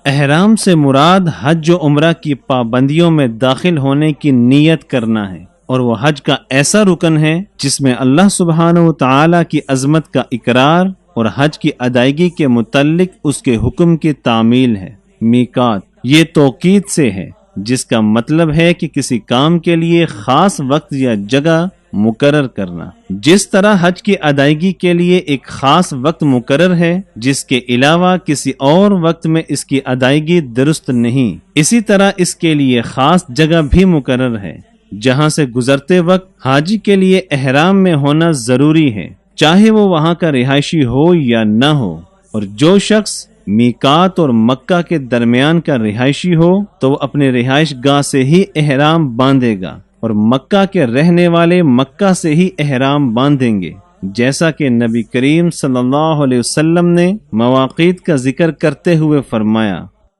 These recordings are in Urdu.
احرام سے مراد حج و عمرہ کی پابندیوں میں داخل ہونے کی نیت کرنا ہے، اور وہ حج کا ایسا رکن ہے جس میں اللہ سبحانہ و تعالی کی عظمت کا اقرار اور حج کی ادائیگی کے متعلق اس کے حکم کی تعمیل ہے۔ میقات یہ توقید سے ہے، جس کا مطلب ہے کہ کسی کام کے لیے خاص وقت یا جگہ مقرر کرنا۔ جس طرح حج کی ادائیگی کے لیے ایک خاص وقت مقرر ہے جس کے علاوہ کسی اور وقت میں اس کی ادائیگی درست نہیں، اسی طرح اس کے لیے خاص جگہ بھی مقرر ہے جہاں سے گزرتے وقت حاجی کے لیے احرام میں ہونا ضروری ہے، چاہے وہ وہاں کا رہائشی ہو یا نہ ہو۔ اور جو شخص میقات اور مکہ کے درمیان کا رہائشی ہو تو وہ اپنے رہائش گاہ سے ہی احرام باندھے گا، اور مکہ کے رہنے والے مکہ سے ہی احرام باندھیں گے، جیسا کہ نبی کریم صلی اللہ علیہ وسلم نے مواقیت کا ذکر کرتے ہوئے فرمایا،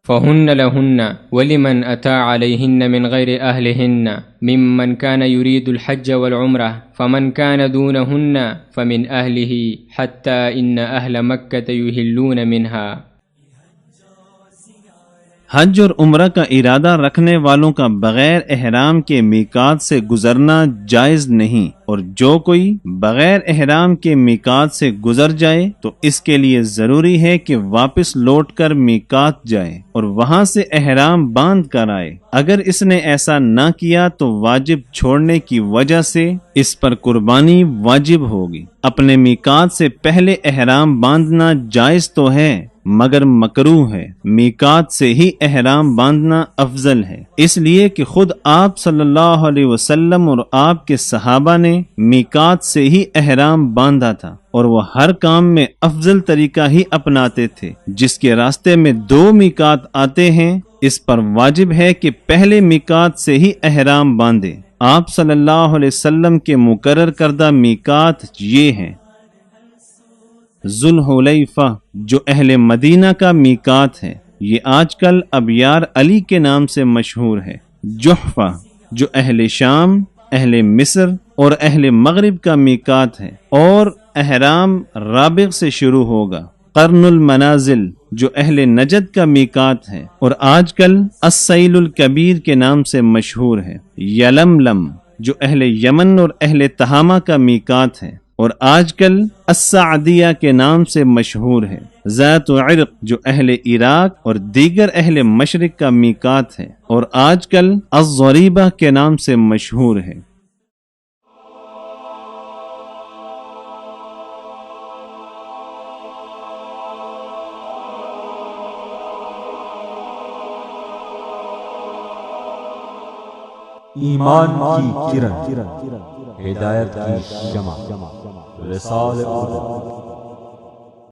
فهن لهن ولمن أتى عليهن من غير أهلهن ممن كان يريد الحج والعمرة فمن كان دونهن فمن أهله حتى إن أهل مكة يهلون منها۔ حج اور عمرہ کا ارادہ رکھنے والوں کا بغیر احرام کے میقات سے گزرنا جائز نہیں، اور جو کوئی بغیر احرام کے میقات سے گزر جائے تو اس کے لیے ضروری ہے کہ واپس لوٹ کر میقات جائے اور وہاں سے احرام باندھ کر آئے۔ اگر اس نے ایسا نہ کیا تو واجب چھوڑنے کی وجہ سے اس پر قربانی واجب ہوگی۔ اپنے میقات سے پہلے احرام باندھنا جائز تو ہے مگر مکروہ ہے۔ میقات سے ہی احرام باندھنا افضل ہے، اس لیے کہ خود آپ صلی اللہ علیہ وسلم اور آپ کے صحابہ نے میقات سے ہی احرام باندھا تھا، اور وہ ہر کام میں افضل طریقہ ہی اپناتے تھے۔ جس کے راستے میں 2 میقات آتے ہیں اس پر واجب ہے کہ پہلے میقات سے ہی احرام باندھے۔ آپ صلی اللہ علیہ وسلم کے مقرر کردہ میقات یہ ہیں: ذوالحلیفہ جو اہل مدینہ کا میقات ہے، یہ آج کل ابیار علی کے نام سے مشہور ہے۔ جحفہ جو اہل شام، اہل مصر اور اہل مغرب کا میقات ہے، اور احرام رابغ سے شروع ہوگا۔ قرن المنازل جو اہل نجد کا میقات ہے اور آج کل السیل الکبیر کے نام سے مشہور ہے۔ یلملم جو اہل یمن اور اہل تہامہ کا میقات ہے اور آج کل السعدیہ کے نام سے مشہور ہے۔ ذات عرق جو اہل عراق اور دیگر اہل مشرق کا میقات ہے اور آج کل الضریبہ کے نام سے مشہور ہے۔ ایمان کی کرن، ہدایت کی شمع، رسالہ